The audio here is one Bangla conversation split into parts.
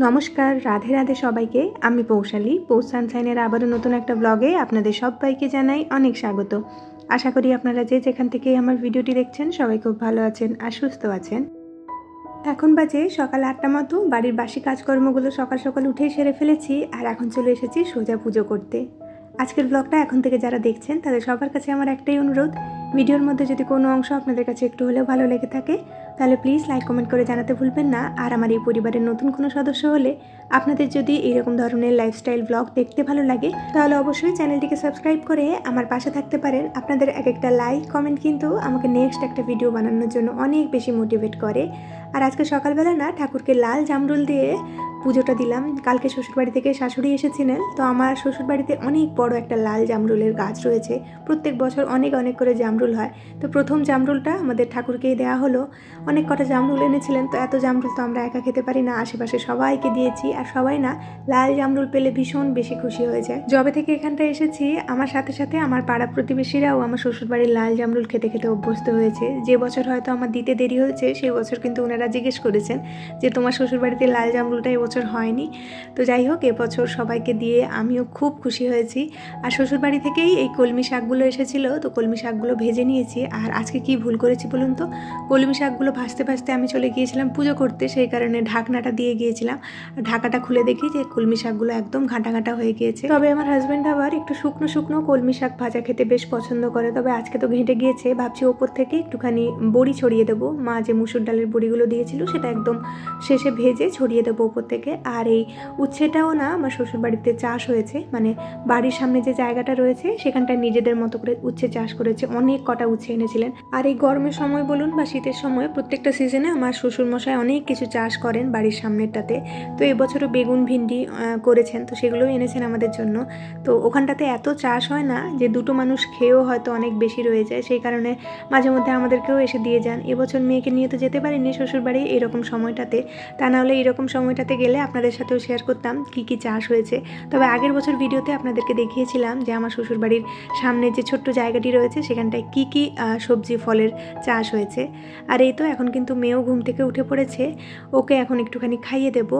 নমস্কার, রাধে রাধে সবাইকে। আমি পৌশালী। পৌষ সানশাইনের আবারও নতুন একটা ব্লগে আপনাদের সবাইকে জানাই অনেক স্বাগত। আশা করি আপনারা যে যেখান থেকে আমার ভিডিওটি দেখছেন সবাই খুব ভালো আছেন আর সুস্থ আছেন। এখন বাজে সকাল 8টা মতো। বাড়ির বাসি কাজকর্মগুলো সকাল সকাল উঠেই সেরে ফেলেছি আর এখন চলে এসেছি সোজা পুজো করতে। আজকের ব্লগটা এখন থেকে যারা দেখছেন তাদের সবার কাছে আমার একটাই অনুরোধ, ভিডিওর মধ্যে যদি কোনো অংশ আপনাদের কাছে একটু হলেও ভালো লেগে থাকে তাহলে প্লিজ লাইক কমেন্ট করে জানাতে ভুলবেন না। আর আমার এই পরিবারের নতুন কোনো সদস্য হলে আপনাদের যদি এইরকম ধরনের লাইফস্টাইল ব্লগ দেখতে ভালো লাগে তাহলে অবশ্যই চ্যানেলটিকে সাবস্ক্রাইব করে আমার পাশে থাকতে পারেন। আপনাদের এক একটা লাইক কমেন্ট কিন্তু আমাকে নেক্সট একটা ভিডিও বানানোর জন্য অনেক বেশি মোটিভেট করে। আর আজকে সকালবেলা না ঠাকুরকে লাল জামরুল দিয়ে পুজোটা দিলাম। কালকে শ্বশুরবাড়ি থেকে শাশুড়ি এসেছিলেন, তো আমার শ্বশুরবাড়িতে অনেক বড় একটা লাল জামরুলের গাছ রয়েছে। প্রত্যেক বছর অনেক অনেক করে জামরুল হয়, তো প্রথম জামরুলটা আমাদের ঠাকুরকেই দেওয়া হলো। অনেক কটা জামরুল এনেছিলেন, তো এত জামরুল তো আমরা একা খেতে পারি না, আশেপাশে সবাইকে দিয়েছি। আর সবাই না লাল জামরুল পেলে ভীষণ বেশি খুশি হয়ে যায়। যবে থেকে এখানটা এসেছি আমার সাথে সাথে আমার পাড়া প্রতিবেশীরাও আমার শ্বশুরবাড়ির লাল জামরুল খেতে খেতে অভ্যস্ত হয়েছে। যে বছর হয়তো আমার দিতে দেরি হয়েছে সেই বছর কিন্তু ওনারা জিজ্ঞেস করেছেন যে তোমার শ্বশুরবাড়িতে লাল জামরুলটা এবছর হয়নি। তো যাই হোক, এবছর সবাইকে দিয়ে আমিও খুব খুশি হয়েছি। আর শ্বশুরবাড়ি থেকেই এই কলমি শাকগুলো এসেছিলো, তো কলমি শাকগুলো ভেজে নিয়েছি। আর আজকে কি ভুল করেছি বলুন তো, কলমি শাকগুলো ভাজতে ভাজতে আমি চলে গিয়েছিলাম পুজো করতে, সেই কারণে ঢাকনাটা দিয়ে গিয়েছিলাম। আর ঢাকাটা খুলে দেখি যে কলমি শাকগুলো একদম ঘাঁটা ঘাঁটা হয়ে গিয়েছে। তবে আমার হাজব্যান্ড আবার একটু শুকনো শুকনো কলমি শাক ভাজা খেতে বেশ পছন্দ করে। তবে আজকে তো ঘেঁটে গিয়েছে, ভাবছি ওপর থেকে একটুখানি বড়ি ছড়িয়ে দেবো। মা যে মুসুর ডালের বড়িগুলো দিয়েছিল সেটা একদম শেষে ভেজে ছড়িয়ে দেবো ওপর থেকে। আর এই উচ্ছেটাও না আমার শ্বশুরবাড়িতে চাষ হয়েছে, মানে বাড়ির সামনে যে জায়গাটা রয়েছে সেখানটায় নিজেদের মতো করে উচ্ছে চাষ করেছে, অনেক কটা উচ্ছে এনেছিলেন। আর এই গরমের সময় বলুন বা শীতের সময় প্রত্যেকটা সিজনে আমার শ্বশুরমশাই অনেক কিছু চাষ করেন বাড়ির সামনেরটাতে। তো এবছরও বেগুন ভিন্ডি করেছেন, তো সেগুলোও এনেছেন আমাদের জন্য। তো ওখানটাতে এত চাষ হয় না যে দুটো মানুষ খেয়েও হয়তো অনেক বেশি রয়ে যায়, সেই কারণে মাঝে মধ্যে আমাদেরকেও এসে দিয়ে যান। এবছর মেয়েকে নিয়ে তো যেতে পারিনি শ্বশুরবাড়ি এরকম সময়টাতে, তা নাহলে এরকম সময়টাতে গেলে আপনাদের সাথেও শেয়ার করতাম কি কি চাষ হয়েছে। তবে আগের বছর ভিডিওতে আপনাদেরকে দেখিয়েছিলাম যে আমার শ্বশুরবাড়ির সামনে যে ছোট্ট জায়গাটি রয়েছে সেখানটায় কি কি সবজি ফলের চাষ হয়েছে। আর এই তো এখন কিন্তু মেয়েও ঘুম থেকে উঠে পড়েছে, ওকে এখন একটুখানি খাইয়ে দেব।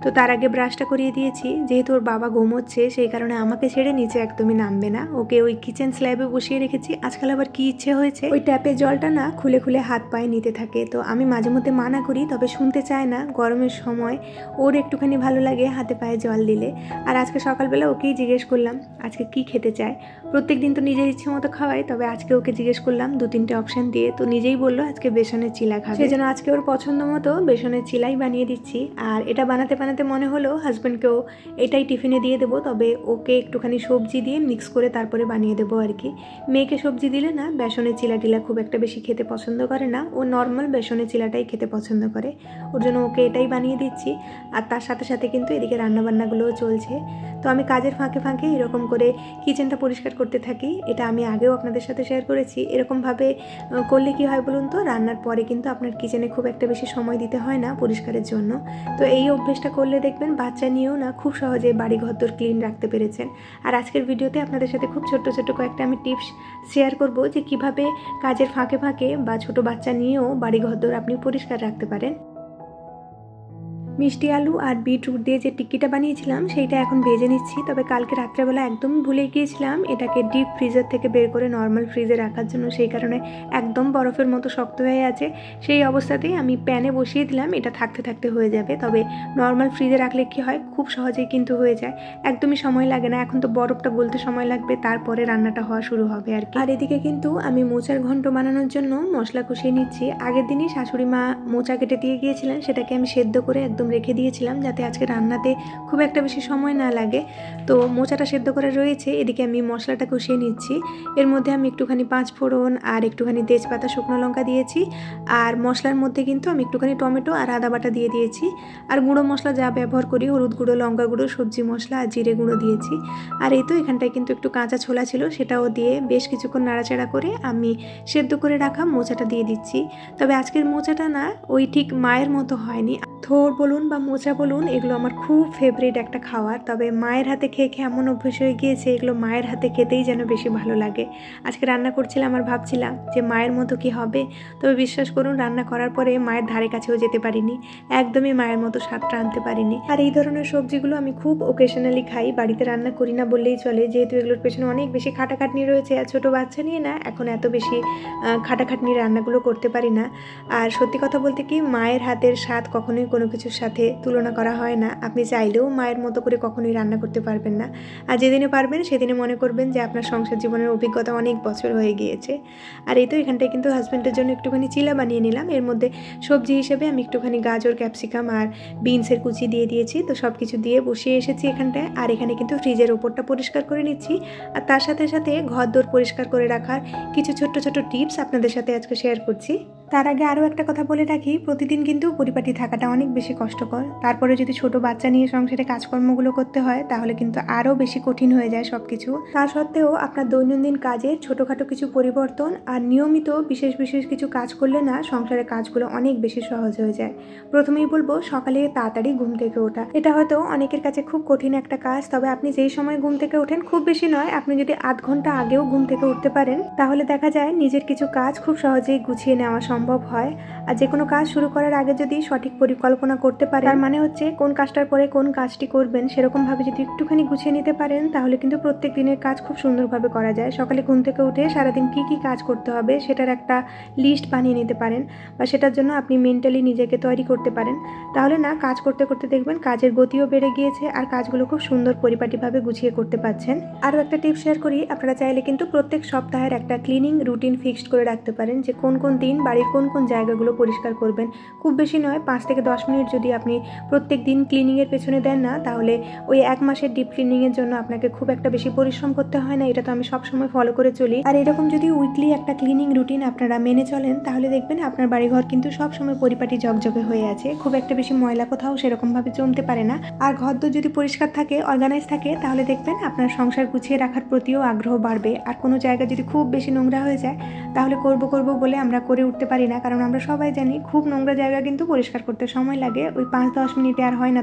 তো তার আগে ব্রাশটা করিয়ে দিয়েছি, যেহেতু ওর বাবা ঘুমোচ্ছে সেই কারণে আমাকে ছেড়ে নিচে একদমই নামবে না, ওকে ওই কিচেন স্ল্যাবে বসিয়ে রেখেছি। আজকাল আবার কি ইচ্ছে হয়েছে ওই ট্যাপের জলটা না খুলে খুলে হাত পায়ে নিতে থাকে, তো আমি মাঝে মধ্যে মানা করি তবে শুনতে চায় না। গরমের সময় ওর একটুখানি ভালো লাগে হাতে পায়ে জল দিলে। আর আজকে সকালবেলা ওকেই জিজ্ঞেস করলাম আজকে কি খেতে চায়। প্রত্যেক দিন তো নিজের ইচ্ছে মতো খাওয়াই, তবে আজকে ওকে জিজ্ঞেস করলাম 2-3টে অপশান দিয়ে, তো নিজেই বললো আজকে বেসনের চিলা খাবে। সেই জন্য আজকে ওর পছন্দ মতো বেসনের চিলাই বানিয়ে দিচ্ছি। আর এটা বানাতে বানাতে মনে হলো হাজব্যান্ডকেও এটাই টিফিনে দিয়ে দেবো, তবে ওকে একটুখানি সবজি দিয়ে মিক্স করে তারপরে বানিয়ে দেবো আর কি। মেয়েকে সবজি দিলে না বেসনের চিলা টিলা খুব একটা বেশি খেতে পছন্দ করে না, ও নর্মাল বেসনের চিলাটাই খেতে পছন্দ করে, ওর জন্য ওকে এটাই বানিয়ে দিচ্ছি। আর তার সাথে সাথে কিন্তু এদিকে রান্নাবান্নাগুলোও চলছে। তো আমি কাজের ফাঁকে ফাঁকে এরকম করে কিচেনটা পরিষ্কার করতে থাকি। এটা আমি আগেও আপনাদের সাথে শেয়ার করেছি। এরকমভাবে করলে কি হয় বলুন তো, রান্নার পরে কিন্তু আপনার কিচেনে খুব একটা বেশি সময় দিতে হয় না পরিষ্কারের জন্য। তো এই অভ্যেসটা করলে দেখবেন বাচ্চা নিয়েও না খুব সহজে বাড়ি ঘরদোর ক্লিন রাখতে পেরেছেন। আর আজকের ভিডিওতে আপনাদের সাথে খুব ছোট্ট ছোট্ট কয়েকটা আমি টিপস শেয়ার করব যে কিভাবে কাজের ফাঁকে ফাঁকে বা ছোট বাচ্চা নিয়েও বাড়ি ঘরদোর আপনি পরিষ্কার রাখতে পারেন। মিষ্টি আলু আর বিটরুট দিয়ে যে টিক্কিটা বানিয়েছিলাম সেইটা এখন ভেজে নিচ্ছি। তবে কালকে রাত্রেবেলা একদম ভুলে গিয়েছিলাম এটাকে ডিপ ফ্রিজার থেকে বের করে নর্মাল ফ্রিজে রাখার জন্য, সেই কারণে একদম বরফের মতো শক্ত হয়ে আছে। সেই অবস্থাতেই আমি প্যানে বসিয়ে দিলাম, এটা থাকতে থাকতে হয়ে যাবে। তবে নর্মাল ফ্রিজে রাখলে কি হয় খুব সহজেই কিন্তু হয়ে যায়, একদমই সময় লাগে না। এখন তো বরফটা গলতে সময় লাগবে, তারপরে রান্নাটা হওয়া শুরু হবে আর কি। আর এদিকে কিন্তু আমি মোচার ঘন্ট বানানোর জন্য মশলা কষিয়ে নিচ্ছি। আগের দিনই শাশুড়ি মা মোচা কেটে দিয়ে গিয়েছিলেন, সেটাকে আমি সেদ্ধ করে একদম রেখে দিয়েছিলাম যাতে আজকে রান্নাতে খুব একটা বেশি সময় না লাগে। তো মোচাটা সেদ্ধ করে রয়েছে, এদিকে আমি মশলাটা কষিয়ে নিচ্ছি। এর মধ্যে আমি একটুখানি 5 ফোড়ন আর একটুখানি তেজপাতা শুকনো লঙ্কা দিয়েছি। আর মশলার মধ্যে কিন্তু আমি একটুখানি টমেটো আর আদা বাটা দিয়ে দিয়েছি। আর গুঁড়ো মশলা যা ব্যবহার করি হলুদ গুঁড়ো, লঙ্কা গুঁড়ো, সবজি মশলা আর জিরে গুঁড়ো দিয়েছি। আর এই তো এখানটায় কিন্তু একটু কাঁচা ছোলা ছিল, সেটাও দিয়ে বেশ কিছুক্ষণ নাড়াচাড়া করে আমি সেদ্ধ করে রাখা মোচাটা দিয়ে দিচ্ছি। তবে আজকের মোচাটা না ওই ঠিক মায়ের মতো হয়নি, থোড় বলুন বা মোচা বলুন, এগুলো আমার খুব ফেভারিট একটা খাবার। তবে মায়ের হাতে খেয়ে খেয়ে এমন অভ্যেস হয়ে গিয়েছে, এগুলো মায়ের হাতে খেতেই যেন বেশি ভালো লাগে। আজকে রান্না করছিলাম আর ভাবছিলাম যে মায়ের মতো কি হবে। তবে বিশ্বাস করুন, রান্না করার পরে মায়ের ধারে কাছেও যেতে পারিনি, একদমই মায়ের মতো স্বাদটা আনতে পারিনি। আর এই ধরনের সবজিগুলো আমি খুব ওকেশনালি খাই, বাড়িতে রান্না করি না বললেই চলে, যেহেতু এগুলোর পেছনে অনেক বেশি খাটাখাটনি রয়েছে। আর ছোটো বাচ্চা নিয়ে না এখন এত বেশি খাটাখাটনি রান্নাগুলো করতে পারি না। আর সত্যি কথা বলতে কি, মায়ের হাতের স্বাদ কখনোই কোনো কিছুর সাথে তুলনা করা হয় না। আপনি চাইলেও মায়ের মতো করে কখনোই রান্না করতে পারবেন না। আর যেদিনে পারবেন সেদিনে মনে করবেন যে আপনার সংসার জীবনের অভিজ্ঞতা অনেক বছর হয়ে গিয়েছে। আর এই তো এখানটায় কিন্তু হাজব্যান্ডের জন্য একটুখানি চিলা বানিয়ে নিলাম। এর মধ্যে সবজি হিসেবে আমি একটুখানি গাজর, ক্যাপসিকাম আর বিনসের কুচি দিয়ে দিয়েছি। তো সব কিছু দিয়ে বসিয়ে এসেছি এখানটায়। আর এখানে কিন্তু ফ্রিজের ওপরটা পরিষ্কার করে নিচ্ছি। আর তার সাথে সাথে ঘরদোর পরিষ্কার করে রাখার কিছু ছোট্ট ছোট্ট টিপস আপনাদের সাথে আজকে শেয়ার করছি। তার আগে আরও একটা কথা বলে রাখি, প্রতিদিন কিন্তু পরিপাটি থাকাটা অনেক বেশি কষ্টকর। তারপরে যদি ছোট বাচ্চা নিয়ে সংসারে কাজকর্মগুলো করতে হয় তাহলে কিন্তু আরও বেশি কঠিন হয়ে যায় সব কিছু। তা সত্ত্বেও আপনার দৈনন্দিন কাজে ছোটোখাটো কিছু পরিবর্তন আর নিয়মিত বিশেষ বিশেষ কিছু কাজ করলে না সংসারের কাজগুলো অনেক বেশি সহজ হয়ে যায়। প্রথমেই বলবো সকালে তাড়াতাড়ি ঘুম থেকে ওঠা। এটা হয়তো অনেকের কাছে খুব কঠিন একটা কাজ, তবে আপনি যেই সময় ঘুম থেকে ওঠেন খুব বেশি নয়, আপনি যদি আধ ঘন্টা আগেও ঘুম থেকে উঠতে পারেন তাহলে দেখা যায় নিজের কিছু কাজ খুব সহজেই গুছিয়ে নেওয়া সম্ভব হয়। আর যে কোনো কাজ শুরু করার আগে যদি সঠিক পরিকল্পনা করতে পারেন, তার মানে হচ্ছে কোন কাজটার পরে কোন কাজটি করবেন সেরকমভাবে যদি একটুখানি গুছিয়ে নিতে পারেন তাহলে কিন্তু প্রত্যেক দিনের কাজ খুব সুন্দরভাবে করা যায়। সকালে ঘুম থেকে উঠে সারাদিন কি কি কাজ করতে হবে সেটার একটা লিস্ট বানিয়ে নিতে পারেন, বা সেটার জন্য আপনি মেন্টালি নিজেকে তৈরি করতে পারেন। তাহলে না কাজ করতে করতে দেখবেন কাজের গতিও বেড়ে গিয়েছে আর কাজগুলো খুব সুন্দর পরিপাটিভাবে গুছিয়ে করতে পারছেন। আরও একটা টিপস শেয়ার করি, আপনারা চাইলে কিন্তু প্রত্যেক সপ্তাহের একটা ক্লিনিং রুটিন ফিক্সড করে রাখতে পারেন, যে কোন কোন দিন বাড়ির কোন কোন জায়গাগুলো পরিষ্কার করবেন। খুব বেশি নয়, 5 থেকে 10 মিনিট যদি আপনি প্রত্যেক দিন ক্লিনিংয়ের পেছনে দেন না, তাহলে ওই 1 মাসের ডিপ ক্লিনিংয়ের জন্য আপনাকে খুব একটা বেশি পরিশ্রম করতে হয় না। এটা তো আমি সবসময় ফলো করে চলি। আর এরকম যদি উইকলি একটা ক্লিনিং রুটিন আপনারা মেনে চলেন তাহলে দেখবেন আপনার বাড়িঘর কিন্তু সবসময় পরিপাটি ঝকঝকে হয়ে আছে, খুব একটা বেশি ময়লা কোথাও সেরকমভাবে জমতে পারে না। আর ঘরদোর যদি পরিষ্কার থাকে, অর্গানাইজ থাকে, তাহলে দেখবেন আপনার সংসার গুছিয়ে রাখার প্রতিও আগ্রহ বাড়বে। আর কোনো জায়গা যদি খুব বেশি নোংরা হয়ে যায় তাহলে করব বলে আমরা করে উঠতে পারি না, কারণ আমরা সবাই জানি খুব নোংরা জায়গা কিন্তু পরিষ্কার করতে সময় লাগে। ওই 5-10 মিনিটে আর হয় না,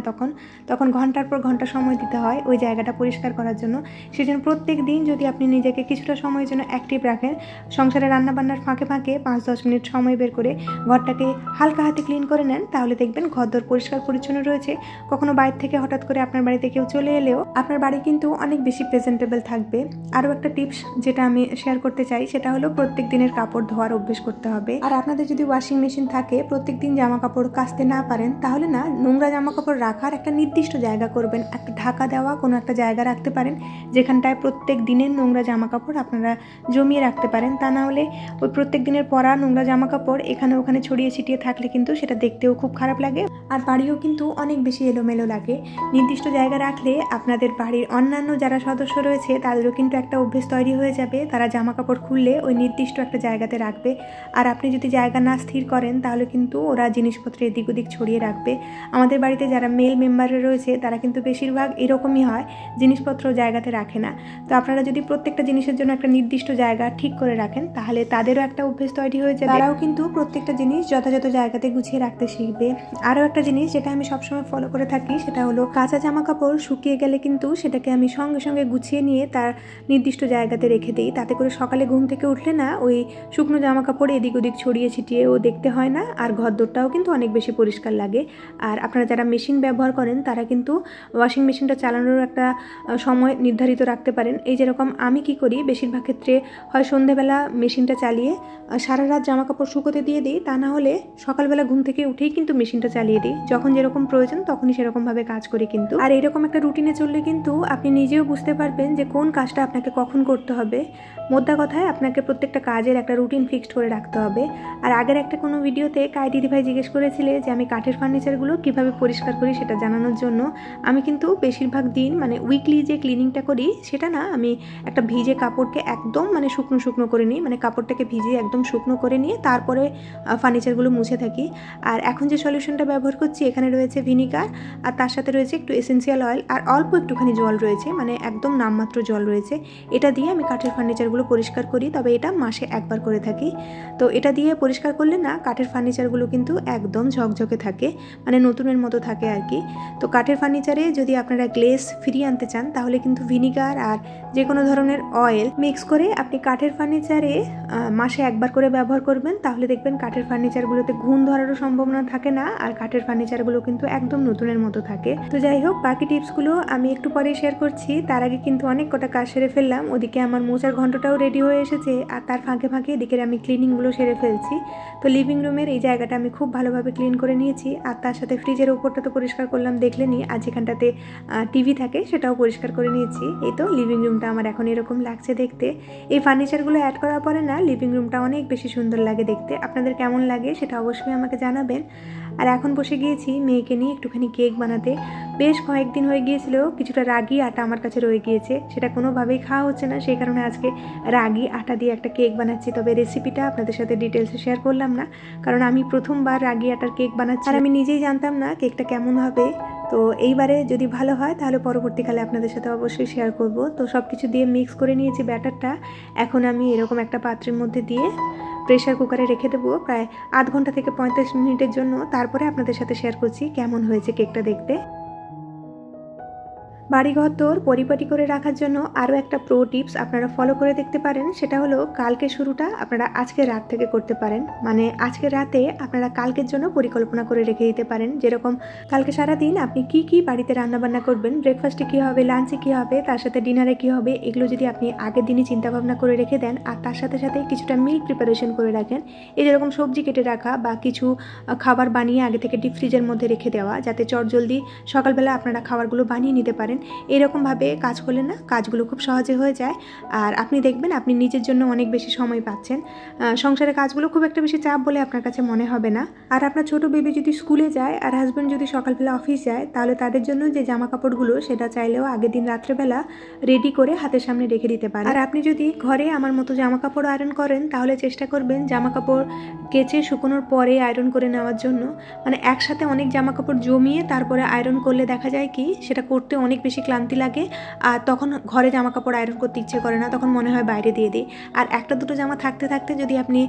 তখন ঘন্টার পর ঘন্টা সময় দিতে হয় ওই জায়গাটা পরিষ্কার করার জন্য। সেজন্য প্রত্যেক দিন যদি আপনি নিজেকে কিছুটা সময়ের জন্য অ্যাক্টিভ রাখেন, সংসারে রান্নাবান্নার ফাঁকে ফাঁকে 5-10 মিনিট সময় বের করে ঘরটাকে হালকা হাতে ক্লিন করে নেন, তাহলে দেখবেন ঘরদোর পরিষ্কার পরিচ্ছন্ন রয়েছে। কখনো বাইরে থেকে হঠাৎ করে আপনার বাড়িতে কেউ চলে এলেও আপনার বাড়ি কিন্তু অনেক বেশি প্রেজেন্টেবল থাকবে। আরও একটা টিপস যেটা আমি শেয়ার করতে চাই সেটা হলো প্রত্যেক দিনের কাপড় ধোয়ার অভ্যেস করতে হবে। আর আপনাদের যদি ওয়াশিং মেশিন থাকে, প্রত্যেক দিন জামা কাপড় কাচতে না পারেন তাহলে না নোংরা জামা কাপড় রাখার একটা নির্দিষ্ট জায়গা করবেন, একটা ঢাকা দেওয়া কোনো একটা জায়গা রাখতে পারেন যেখানটায় প্রত্যেক দিনের নোংরা জামা কাপড় আপনারা জমিয়ে রাখতে পারেন। তা না হলে ওই প্রত্যেক দিনের পরা নোংরা জামা কাপড় এখানে ওখানে ছড়িয়ে ছিটিয়ে থাকলে কিন্তু সেটা দেখতেও খুব খারাপ লাগে, আর বাড়িও কিন্তু অনেক বেশি এলোমেলো লাগে। নির্দিষ্ট জায়গা রাখলে আপনাদের বাড়ির অন্যান্য যারা সদস্য রয়েছে তাদেরও কিন্তু একটা অভ্যেস তৈরি হয়ে যাবে, তারা জামা কাপড় খুললে ওই নির্দিষ্ট একটা জায়গাতে রাখবে। আর আপনি যদি জায়গা না স্থির করেন তাহলে কিন্তু ওরা জিনিসপত্র এদিক ওদিক ছড়িয়ে রাখবে। আমাদের বাড়িতে যারা মেল মেম্বাররা রয়েছে তারা কিন্তু বেশিরভাগ এরকমই হয়, জিনিসপত্র জায়গাতে রাখে না। তো আপনারা যদি প্রত্যেকটা জিনিসের জন্য একটা নির্দিষ্ট জায়গা ঠিক করে রাখেন তাহলে তাদেরও একটা অভ্যেস তৈরি হয়ে যাবে, তারাও কিন্তু প্রত্যেকটা জিনিস যথাযথ জায়গাতে গুছিয়ে রাখতে শিখবে। আরও একটা জিনিস যেটা আমি সবসময় ফলো করে থাকি সেটা হলো কাঁচা জামা কাপড় শুকিয়ে গেলে কিন্তু সেটাকে আমি সঙ্গে সঙ্গে গুছিয়ে নিয়ে তার নির্দিষ্ট জায়গাতে রেখে দিই, তাতে করে সকালে ঘুম থেকে উঠলে না ওই শুকনো জামা কাপড় এদিক ওদিক ছড়িয়ে ছিটিয়েও দেখতে হয় না, আর ঘরদোরটাও কিন্তু অনেক বেশি পরিষ্কার লাগে। আর আপনারা যারা মেশিন ব্যবহার করেন তারা কিন্তু ওয়াশিং মেশিনটা চালানোর একটা সময় নির্ধারিত রাখতে পারেন। এই যেরকম আমি কি করি, বেশিরভাগ ক্ষেত্রে হয় সন্ধ্যেবেলা মেশিনটা চালিয়ে সারা রাত জামা কাপড় শুকোতে দিয়ে দিই, তা না হলে সকালবেলা ঘুম থেকে উঠেই কিন্তু মেশিনটা চালিয়ে দিই, যখন যেরকম প্রয়োজন তখনই সেরকমভাবে কাজ করি কিন্তু। আর এরকম একটা রুটিনে চললে কিন্তু আপনি নিজেও বুঝতে পারবেন যে কোন কাজটা আপনাকে কখন করতে হবে। মোদ্দা কথায় আপনাকে প্রত্যেকটা কাজের একটা রুটিন ফিক্সড করে রাখতে হবে। আর আগের একটা কোনো ভিডিওতে কাই দিদিভাই জিজ্ঞেস করেছিলে যে আমি কাঠের ফার্নিচারগুলো কিভাবে পরিষ্কার করি সেটা জানানোর জন্য। আমি কিন্তু বেশিরভাগ দিন মানে উইকলি যে ক্লিনিংটা করি সেটা না, আমি একটা ভিজে কাপড়কে একদম মানে শুকনো শুকনো করে নিই, মানে কাপড়টাকে ভিজিয়ে একদম শুকনো করে নিয়ে তারপরে ফার্নিচারগুলো মুছে থাকি। আর এখন যে সলিউশনটা ব্যবহার করছি এখানে রয়েছে ভিনিগার, আর তার সাথে রয়েছে একটু এসেন্সিয়াল অয়েল, আর অল্প একটুখানি জল রয়েছে, মানে একদম নামমাত্র জল রয়েছে। এটা দিয়ে আমি কাঠের ফার্নিচারগুলো পরিষ্কার করি, তবে এটা মাসে একবার করে থাকি। তো এটা দিয়ে পরিষ্কার করলে না কাঠের ফার্নিচারগুলো কিন্তু একদম ঝকঝকে থাকে, মানে নতুনের মতো থাকে আর কি। তো কাঠের ফার্নিচারে যদি আপনারা গ্লেজ ফিরিয়ে আনতে চান তাহলে কিন্তু ভিনিগার আর যে কোনো ধরনের অয়েল মিক্স করে আপনি কাঠের ফার্নিচারে মাসে একবার করে ব্যবহার করবেন, তাহলে দেখবেন কাঠের ফার্নিচারগুলোতে ঘুণ ধরারও সম্ভাবনা থাকে না, আর কাঠের ফার্নিচারগুলো কিন্তু একদম নতুনের মতো থাকে। তো যাই হোক, বাকি টিপসগুলো আমি একটু পরে শেয়ার করছি। তার আগে কিন্তু অনেক কটা কাজ সেরে ফেললাম। ওদিকে আমার মোচার ঘন্টটাও রেডি হয়ে এসেছে, আর তার ফাঁকে ফাঁকে এদিকে আমি ক্লিনিংগুলো সেরে ফেলছি। তো লিভিং রুমের এই জায়গাটা আমি খুব ভালোভাবে ক্লিন করে নিয়েছি, আর তার সাথে ফ্রিজের উপরটা তো পরিষ্কার করলাম দেখলেনি, আর যেখানটাতে টিভি থাকে সেটাও পরিষ্কার করে নিয়েছি। এই তো লিভিং রুমটা আমার এখন এরকম লাগছে দেখতে। এই ফার্নিচারগুলো অ্যাড করার পরে না লিভিং রুমটা অনেক বেশি সুন্দর লাগে দেখতে। আপনাদের কেমন লাগে সেটা অবশ্যই আমাকে জানাবেন। আর এখন বসে গিয়েছি মেয়েকে নিয়ে একটুখানি কেক বানাতে। বেশ কয়েকদিন হয়ে গিয়েছিল কিছুটা রাগি আটা আমার কাছে রয়ে গিয়েছে, সেটা কোনোভাবেই খাওয়া হচ্ছে না, সেই কারণে আজকে রাগি আটা দিয়ে একটা কেক বানাচ্ছি। তবে রেসিপিটা আপনাদের সাথে ডিটেলসে শেয়ার করলাম না, কারণ আমি প্রথমবার রাগি আটার কেক বানাচ্ছি, আর আমি নিজেই জানতাম না কেকটা কেমন হবে। তো এইবারে যদি ভালো হয় তাহলে পরবর্তীকালে আপনাদের সাথে অবশ্যই শেয়ার করব। তো সব কিছু দিয়ে মিক্স করে নিয়েছি ব্যাটারটা। এখন আমি এরকম একটা পাত্রের মধ্যে দিয়ে প্রেশার কুকারে রেখে দেবো প্রায় আধ ঘন্টা থেকে 45 মিনিটের জন্য। তারপরে আপনাদের সাথে শেয়ার করছি কেমন হয়েছে কেকটা দেখতে। বাড়িঘর তোর পরিপাটি করে রাখার জন্য আরও একটা প্রো টিপস আপনারা ফলো করে দেখতে পারেন, সেটা হলো কালকে শুরুটা আপনারা আজকের রাত থেকে করতে পারেন। মানে আজকের রাতে আপনারা কালকের জন্য পরিকল্পনা করে রেখে দিতে পারেন, যেরকম কালকে সারাদিন আপনি কি বাড়িতে রান্নাবান্না করবেন, ব্রেকফাস্টে কী হবে, লাঞ্চে কী হবে, তার সাথে ডিনারে কী হবে, এগুলো যদি আপনি আগের দিনই চিন্তাভাবনা করে রেখে দেন, আর তার সাথে সাথে কিছুটা মিল প্রিপারেশন করে রাখেন, এই যেরকম সবজি কেটে রাখা বা কিছু খাবার বানিয়ে আগে থেকে ডিপ ফ্রিজের মধ্যে রেখে দেওয়া, যাতে চটজলদি সকালবেলা আপনারা খাবারগুলো বানিয়ে নিতে পারেন। এরকমভাবে কাজ করলে না কাজগুলো খুব সহজে হয়ে যায়, আর আপনি দেখবেন আপনি নিজের জন্য অনেক বেশি সময় পাচ্ছেন। সংসারের কাজগুলো খুব একটা বেশি চাপ বলে আপনার কাছে মনে হবে না। আর আপনার ছোট বেবি যদি স্কুলে যায় আর হাজব্যান্ড যদি সকালবেলা অফিস যায়, তাহলে তাদের জন্য যে জামা কাপড়গুলো সেটা চাইলেও আগের দিন রাত্রেবেলা রেডি করে হাতের সামনে রেখে দিতে পারেন। আর আপনি যদি ঘরে আমার মতো জামা কাপড় আয়রন করেন তাহলে চেষ্টা করবেন জামা কাপড় কেচে শুকোনোর পরে আয়রন করে নেওয়ার জন্য। মানে একসাথে অনেক জামা কাপড় জমিয়ে তারপরে আয়রন করলে দেখা যায় কি সেটা করতে অনেক বেশি ক্লান্তি লাগে, আর তখন ঘরে জামা কাপড় আয়রন করতে ইচ্ছে করে না, তখন মনে হয় বাইরে দিয়ে দিই। আর একটা দুটো জামা থাকতে থাকতে যদি আপনি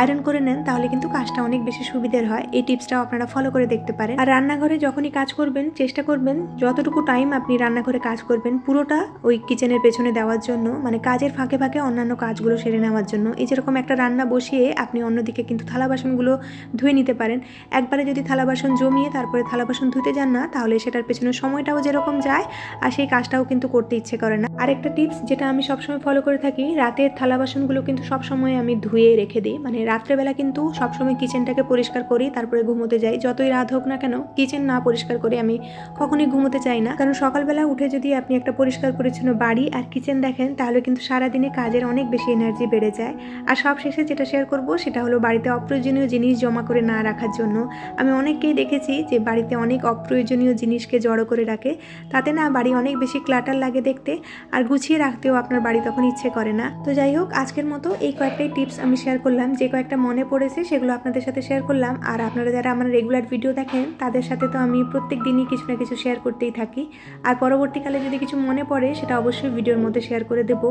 আয়রন করে নেন তাহলে কিন্তু কাজটা অনেক বেশি সুবিধের হয়। এই টিপসটাও আপনারা ফলো করে দেখতে পারেন। আর রান্নাঘরে যখনই কাজ করবেন চেষ্টা করবেন যতটুকু টাইম আপনি রান্নাঘরে কাজ করবেন পুরোটা ওই কিচেনের পেছনে দেওয়ার জন্য, মানে কাজের ফাঁকে ফাঁকে অন্যান্য কাজগুলো সেরে নেওয়ার জন্য। এই যেরকম একটা রান্না বসিয়ে আপনি অন্যদিকে কিন্তু থালা বাসনগুলো ধুয়ে নিতে পারেন। একবারে যদি থালা বাসন জমিয়ে তারপরে থালা বাসন ধুতে যান না, তাহলে সেটার পেছনে সময়টাও যেরকম যায় আর সেই কাজটাও কিন্তু করতে ইচ্ছে করে না। আরেকটা টিপস যেটা আমি সবসময় ফলো করে থাকি, রাতের থালা বাসনগুলো কিন্তু সবসময় আমি ধুয়ে রেখে দিই। মানে রাত্রেবেলা কিন্তু সবসময় কিচেনটাকে পরিষ্কার করি তারপরে ঘুমোতে যাই। যতই রাত হোক না কেন কিচেন না পরিষ্কার করে আমি কখনোই ঘুমোতে চাই না, কারণ সকালবেলা উঠে যদি আপনি একটা পরিষ্কার পরিচ্ছন্ন বাড়ি আর কিচেন দেখেন তাহলে কিন্তু সারাদিনে কাজের অনেক বেশি এনার্জি বেড়ে যায়। আর সব শেষে যেটা শেয়ার করব সেটা হলো বাড়িতে অপ্রয়োজনীয় জিনিস জমা করে না রাখার জন্য। আমি অনেককেই দেখেছি যে বাড়িতে অনেক অপ্রয়োজনীয় জিনিসকে জড়ো করে রাখে, তাতে না বাড়ি অনেক বেশি ক্লাটার লাগে দেখতে, আর গুছিয়ে রাখতেও আপনার বাড়ি তখন ইচ্ছে করে না। তো যাই হোক, আজকের মতো এই কয়েকটাই টিপস আমি শেয়ার করলাম, যে কয়েকটা মনে পড়েছে সেগুলো আপনাদের সাথে শেয়ার করলাম। আর আপনারা যারা আমার রেগুলার ভিডিও দেখেন তাদের সাথে তো আমি প্রত্যেক দিনই কিছু না কিছু শেয়ার করতেই থাকি, আর পরবর্তীকালে যদি কিছু মনে পড়ে সেটা অবশ্যই ভিডিওর মধ্যে শেয়ার করে দেবো।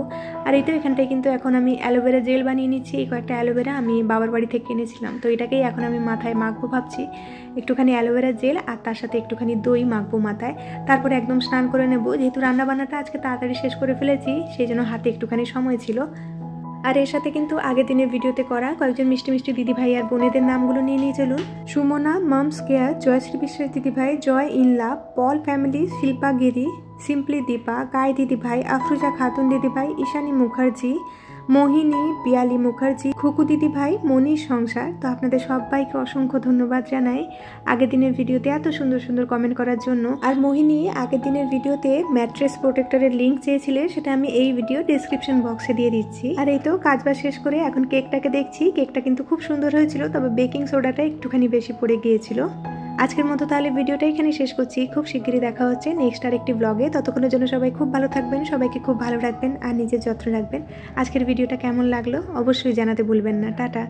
আর এই তো এখানটায় কিন্তু এখন আমি অ্যালোভেরা জেল বানিয়ে নিচ্ছি। এই কয়েকটা অ্যালোভেরা আমি বাবার বাড়ি থেকে কিনেছিলাম, তো এটাকেই এখন আমি মাথায় মাখবো ভাবছি। একটুখানি অ্যালোভেরা জেল আর তার সাথে একটুখানি দই মাখবো মাথায়, তারপরে একদম স্নান করে নেব। যেহেতু রান্নাবান্নাটা আজকে তাড়াতাড়ি শেষ করে ফেলেছি সেই জন্য হাতে একটুখানি সময় ছিল। আর এর সাথে কিন্তু আগের দিনের ভিডিওতে করা কয়েকজন মিষ্টি মিষ্টি দিদিভাই আর বোনেদের নামগুলো নিয়ে নিয়ে চলুন। সুমনা, মামস কেয়ার, জয়শ্রী বিশ্বাস দিদিভাই, joy in love, Pal family, Shilpa Giri, simply Dipa, গাই দিদিভাই, আফরুজা খাতুন দিদিভাই, ঈশানী মুখার্জি, মোহিনী, পিয়ালি মুখার্জি, খুকু দিদিভাই, মনির সংসার। তো আপনাদের সবাইকে অসংখ্য ধন্যবাদ জানাই আগের দিনের ভিডিওতে এত সুন্দর সুন্দর কমেন্ট করার জন্য। আর মোহিনী আগের দিনের ভিডিওতে ম্যাট্রেস প্রোটেক্টরের লিঙ্ক চেয়েছিলে, সেটা আমি এই ভিডিও ডেসক্রিপশন বক্সে দিয়ে দিচ্ছি। আর এই তো কাজবাজ শেষ করে এখন কেকটাকে দেখছি। কেকটা কিন্তু খুব সুন্দর হয়েছিল, তবে বেকিং সোডাটা একটুখানি বেশি পড়ে গিয়েছিল। আজকের মতো তাহলে ভিডিওটা এখানে শেষ করছি। খুব শিগগিরই দেখা হচ্ছে নেক্সট আরেকটি ব্লগে। ততক্ষণের জন্য সবাই খুব ভালো থাকবেন, সবাইকে খুব ভালো রাখবেন আর নিজের যত্ন রাখবেন। আজকের ভিডিওটা কেমন লাগলো অবশ্যই জানাতে ভুলবেন না। টাটা।